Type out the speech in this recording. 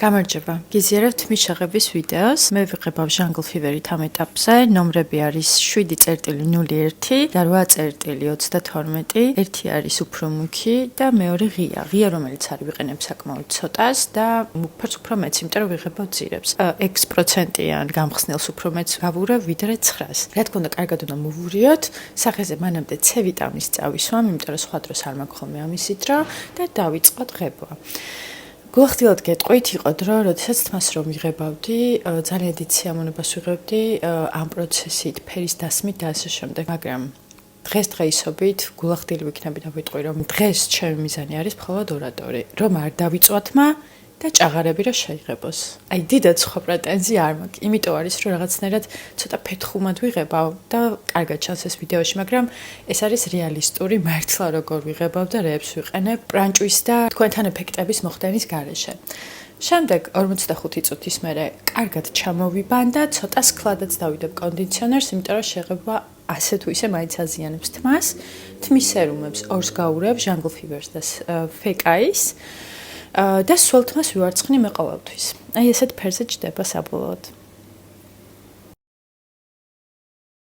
გამარჯობა. გიზიარებთ მიშაღების ვიდეოს. მე ვიყებავ Jungle Fever-ით ამ ეტაპზე. ნომრები არის 7.01 და 8.32. ერთი არის უფრო მუქი და მეორე ღია. ღია რომელიც არის ვიყენებ საკმაოდ ცოტას და მუქფერს უფრო მეც, იმიტომ რომ ვიღებავ ძირებს. X%-იან გამხსნელს უფრო მეც გავურევ ვიდრე 9-ს. რა თქმა უნდა, კარგად უნდა მოვურიოთ. სახეზე მანამდე C ვიტამინის წავისვამ, იმიტომ რომ სხვა დროს არ მაქვს ხოლმე ამისი დრო და დავიწყოთ ღებვა. გულახდილად გეტყვით იყო დრო, როდესაც თმას რომ ვიღებავდი, ძალიან დიდ სიამოვნებას ვიღებდი ამ პროცესით, ფერის დასმით და ასე შემდეგ, მაგრამ დღესდღეობით გულახდილი ვიქნები და ვიტყვი, რომ დღეს ჩემი მიზანი არის მხოლოდ ორატორი, რომ არ დავიწვათმა და ჭაღარები რა შეიღებოს. აი, დიდად სხვა პრეტენზია არ მაქვს, იმიტომ არის, რომ რაღაცნაირად ცოტა ფეთხუმად ვიღებავ და კარგად ჩანს ეს ვიდეოში, მაგრამ ეს არის რეალისტური მართლა როგორ ვიღებავ და რეებს ვიყენებ პრანჭვის და თქვენთან ეფექტების მოხდენის გარეშე. შემდეგ 45 წუთის მერე კარგად ჩამოვიბან და ცოტა სქლადაც დავიდებ კონდიციონერს, იმიტომ რომ შეღება ასე თუ ისე მაინც აზიანებს თმას, თმის სერუმებს ორს გავურევ Jungle Fever-ს და Fake-Eyes. და სულ თმას ვივარცხნი მე ყოველთვის. აი ესეთ ფერზე ჯდება საბოლოოდ.